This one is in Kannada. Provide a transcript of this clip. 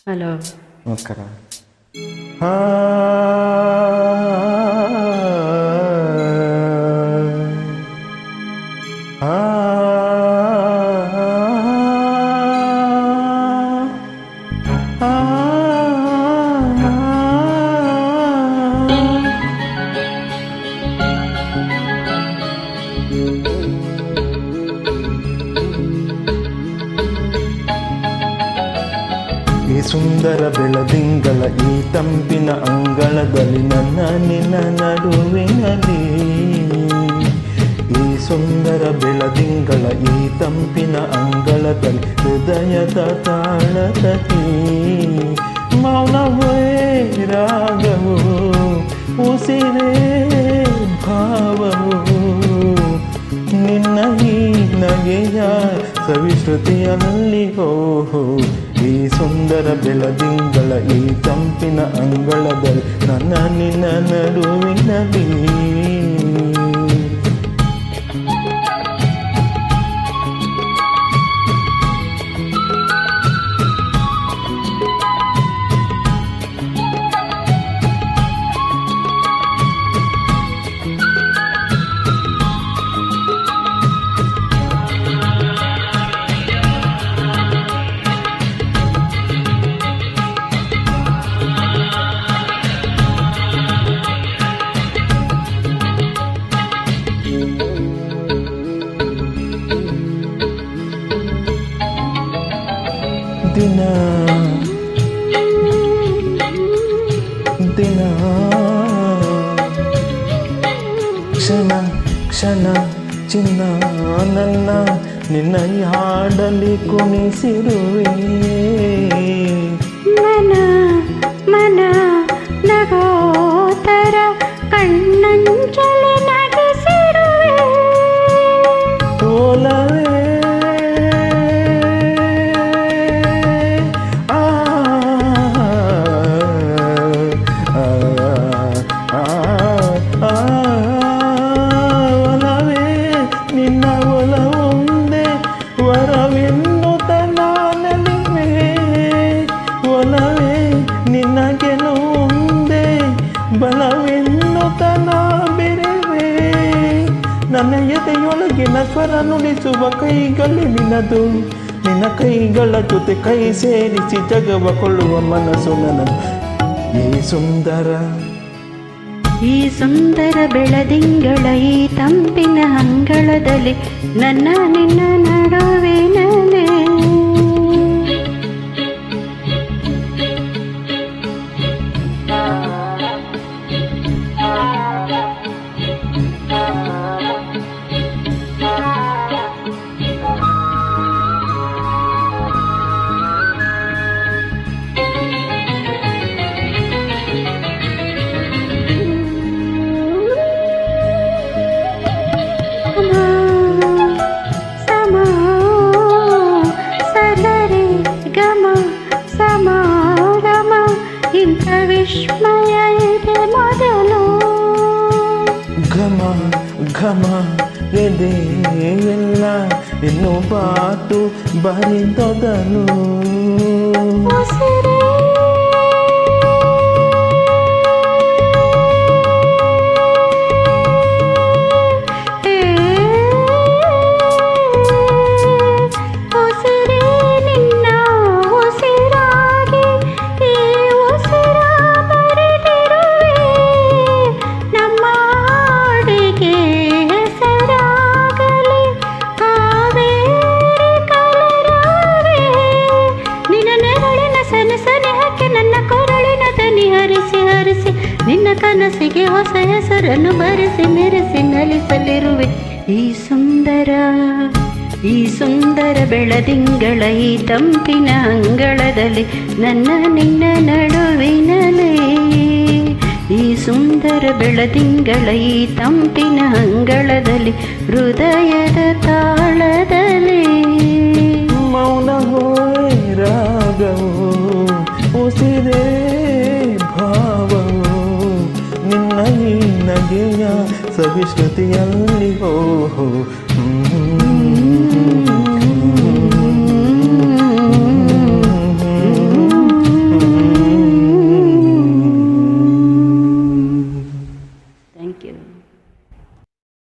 ಹಲೋ. ನಮಸ್ಕಾರ. ಈ ಸುಂದರ ಬೆಳದಿಂಗಳ ಈ ತಂಪಿನ ಅಂಗಳದಲ್ಲಿ ನನ್ನ ನಿನ್ನ ನಡುವಿನಲ್ಲಿ, ಈ ಸುಂದರ ಬೆಳದಿಂಗಳ ಈ ತಂಪಿನ ಅಂಗಳದಲ್ಲಿ ಹೃದಯದ ತಾಳದಲ್ಲಿ ಮೌನವೇ ರಾಗವು, ಉಸಿರೇ ಭಾವವು, ನಿನ್ನ ಈ ನಗೆಯ ಸವಿಶ್ರುತಿಯಲ್ಲಿ ಓಹೋ. ಈ ಸುಂದರ ಬೆಳದಿಂಗಳ ಈ ತಂಪಿನ ಅಂಗಳದಲ್ಲಿ ನನ್ನ ನಿನ್ನ ನಡುವಿನಲ್ಲಿ. ದಿನ ದಿನ ಕ್ಷಣ ಕ್ಷಣ ಚಿನ್ನ ನನ್ನ ನಿನ್ನ ಹಾಡಲಿ ಕುಣಿಸಿರುವೆ. ಮನ ಮನ ನಗೋತರ ಕಣ್ಣಂಚಲಿ ನಗಿಸಿರುವೆ. ಓಲವೇ ಒಲವೇ ನಿನ್ನ ಒಲವೊಂದೇ ವರವೆನ್ನುತ್ತ ನಾನಲಿವೆ. ಒಲವೇ ನಿನ್ನ ಗೆಲುವೊಂದೇ ಬಲವೆನ್ನುತ್ತ ನಾ ಬೆರೆವೆ. ನನ್ನ ಎದೆಯೊಳಗಿನ ಸ್ವರ ನುಡಿಸುವ ಕೈಗಳು ನಿನ್ನದು, ನಿನ್ನ ಕೈಗಳ ಜೊತೆ ಕೈ ಸೇರಿಸಿ ಜಗವ ಕೊಳ್ಳುವ ಮನಸ್ಸು ನನ್ನದು. ಈ ಸುಂದರ ಬೆಳದಿಂಗಳ ಈ ತಂಪಿನ ಅಂಗಳದಲ್ಲಿ ನನ್ನ ನಿನ್ನ ನಡುವಿನಲ್ಲಿ. ಇಂಥ ವಿಸ್ಮಯ ಇದೆ ಮೊದಲು. ಘಮ ಘಮ ಎದೆ ಎಲ್ಲ ಇನ್ನು ಬಾತು ಬರಿದೊದನು. ನಿನ್ನ ಕನಸಿಗೆ ಹೊಸ ಹೆಸರನ್ನು ಬರೆಸಿ ಮೆರೆಸಿ ನಲಿಸಲಿರುವೆ. ಈ ಸುಂದರ ಬೆಳದಿಂಗಳ ಈ ತಂಪಿನ ಅಂಗಳದಲ್ಲಿ ನನ್ನ ನಿನ್ನ ನಡುವಿನಲ್ಲಿ. ಈ ಸುಂದರ ಬೆಳದಿಂಗಳ ಈ ತಂಪಿನ ಅಂಗಳದಲ್ಲಿ ಹೃದಯದ ತಾಳದಲ್ಲಿ ಮೌನವೋ ರಾಗವು, ಉಸಿರೇ ಭಾವವು, ನಿನ್ನ ಈ ನಗೆಯ ಸವಿಶ್ರುತಿಯಲ್ಲಿ ಓಹೋ. Thank you.